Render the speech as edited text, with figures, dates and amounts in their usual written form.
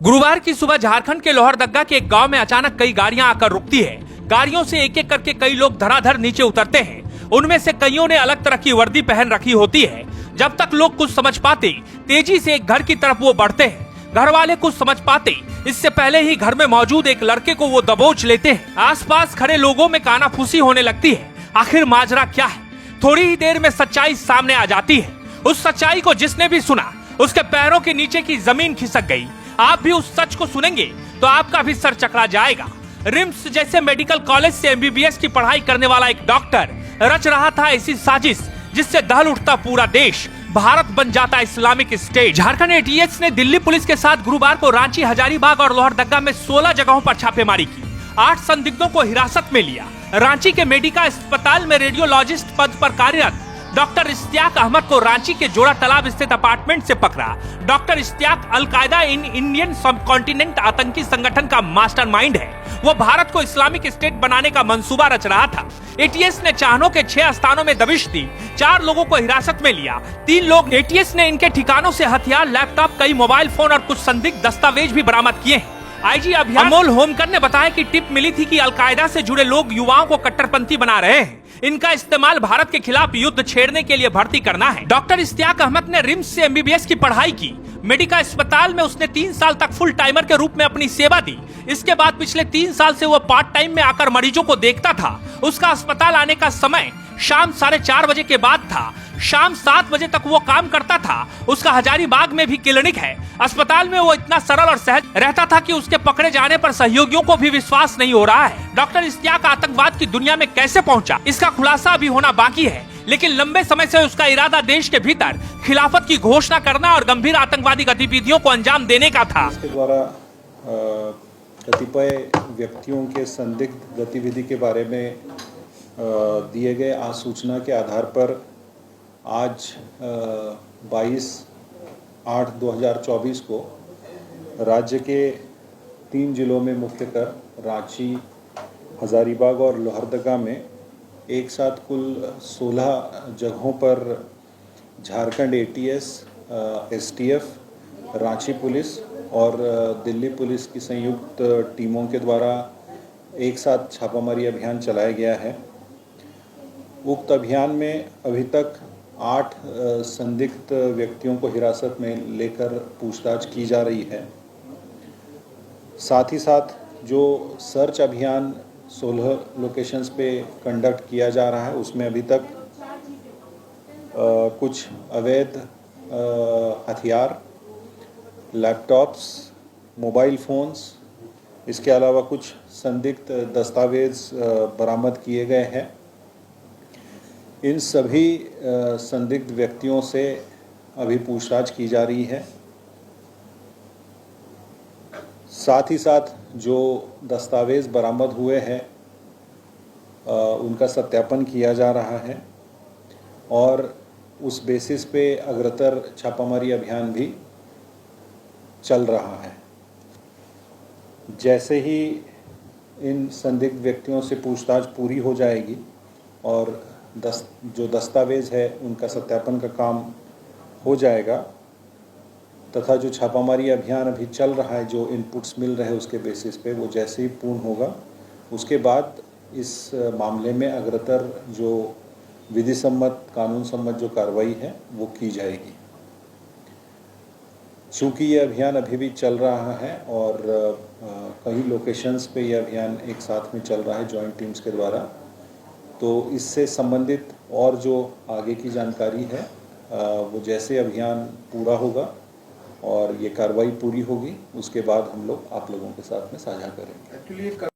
गुरुवार की सुबह झारखंड के लोहरदग्गा के एक गांव में अचानक कई गाड़ियां आकर रुकती है। गाड़ियों से एक एक करके कई लोग धड़ाधड़ नीचे उतरते हैं। उनमें से कईयों ने अलग तरह की वर्दी पहन रखी होती है। जब तक लोग कुछ समझ पाते तेजी से एक घर की तरफ वो बढ़ते हैं। घर वाले कुछ समझ पाते इससे पहले ही घर में मौजूद एक लड़के को वो दबोच लेते हैं। आसपास खड़े लोगों में कानाफूसी होने लगती है। आखिर माजरा क्या है? थोड़ी ही देर में सच्चाई सामने आ जाती है। उस सच्चाई को जिसने भी सुना उसके पैरों के नीचे की जमीन खिसक गई। आप भी उस सच को सुनेंगे तो आपका भी सर चकरा जाएगा। रिम्स जैसे मेडिकल कॉलेज से एमबीबीएस की पढ़ाई करने वाला एक डॉक्टर रच रहा था ऐसी साजिश जिससे दहल उठता पूरा देश, भारत बन जाता इस्लामिक स्टेट। झारखंड एटीएस ने दिल्ली पुलिस के साथ गुरुवार को रांची, हजारीबाग और लोहरदग्गा में 16 जगहों पर छापेमारी की। 8 संदिग्धों को हिरासत में लिया। रांची के मेडिका अस्पताल में रेडियोलॉजिस्ट पद पर कार्यरत डॉक्टर इश्तियाक अहमद को रांची के जोड़ा तालाब स्थित अपार्टमेंट से पकड़ा। Doctor Ishtiaq al Qaeda in Indian subcontinent आतंकी संगठन का मास्टरमाइंड है। वो भारत को इस्लामिक स्टेट बनाने का मंसूबा रच रहा था। एटीएस ने चाहनों के 6 स्थानों में दबिश दी। 4 लोगों को हिरासत में लिया। 3 लोग एटीएस ने इनके ठिकानों से हथियार, लैपटॉप, कई मोबाइल फोन और कुछ संदिग्ध दस्तावेज भी बरामद किए हैं। आईजी अभियान अमोल होमकर ने बताया कि टिप मिली थी कि अलकायदा से जुड़े लोग युवाओं को कट्टरपंथी बना रहे हैं। इनका इस्तेमाल भारत के खिलाफ युद्ध छेड़ने के लिए भर्ती करना है। डॉक्टर इश्तियाक अहमद ने रिम्स से एमबीबीएस की पढ़ाई की। मेडिका अस्पताल में उसने 3 साल तक फुल टाइमर के रूप में अपनी सेवा दी। इसके बाद पिछले 3 साल से वो पार्ट टाइम में आकर मरीजों को देखता था। उसका अस्पताल आने का समय शाम 4:30 बजे के बाद था। शाम 7 बजे तक वो काम करता था। उसका हजारीबाग में भी क्लिनिक है। अस्पताल में वो इतना सरल और सहज रहता था कि उसके पकड़े जाने पर सहयोगियों को भी विश्वास नहीं हो रहा है। डॉक्टर इश्तियाक आतंकवाद की दुनिया में कैसे पहुंचा, इसका खुलासा अभी होना बाकी है। लेकिन लंबे समय से उसका इरादा देश के भीतर खिलाफत की घोषणा करना और गंभीर आतंकवादी गतिविधियों को अंजाम देने का था। इसके द्वारा कतिपय व्यक्तियों के संदिग्ध गतिविधि के बारे में दिए गए आसूचना के आधार पर आज 22/8/2024 को राज्य के 3 जिलों में मुख्यतः रांची, हजारीबाग और लोहरदग्गा में एक साथ कुल 16 जगहों पर Jharkhand ATS, STF, Ranchi police और दिल्ली पुलिस की संयुक्त टीमों के द्वारा एक साथ छापामारी अभियान चलाया गया है। उक्त अभियान में अभी तक 8 संदिग्ध व्यक्तियों को हिरासत में लेकर पूछताछ की जा रही है। साथ ही साथ जो सर्च अभियान 16 लोकेशंस पे कंडक्ट किया जा रहा है उसमें अभी तक कुछ अवैध हथियार, लैपटॉप्स, मोबाइल फ़ोन्स, इसके अलावा कुछ संदिग्ध दस्तावेज बरामद किए गए हैं। इन सभी संदिग्ध व्यक्तियों से अभी पूछताछ की जा रही है। साथ ही साथ जो दस्तावेज बरामद हुए हैं उनका सत्यापन किया जा रहा है और उस बेसिस पे अग्रतर छापामारी अभियान भी चल रहा है। जैसे ही इन संदिग्ध व्यक्तियों से पूछताछ पूरी हो जाएगी और जो दस्तावेज है उनका सत्यापन का काम हो जाएगा तथा जो छापामारी अभियान अभी चल रहा है, जो इनपुट्स मिल रहे हैं उसके बेसिस पे वो जैसे ही पूर्ण होगा उसके बाद इस मामले में अग्रतर जो विधि सम्मत, कानून सम्मत जो कार्रवाई है वो की जाएगी। चूँकि ये अभियान अभी भी चल रहा है और कई लोकेशंस पे ये अभियान एक साथ में चल रहा है जॉइंट टीम्स के द्वारा, तो इससे संबंधित और जो आगे की जानकारी है वो जैसे अभियान पूरा होगा और ये कार्रवाई पूरी होगी उसके बाद हम लोग आप लोगों के साथ में साझा करेंगे।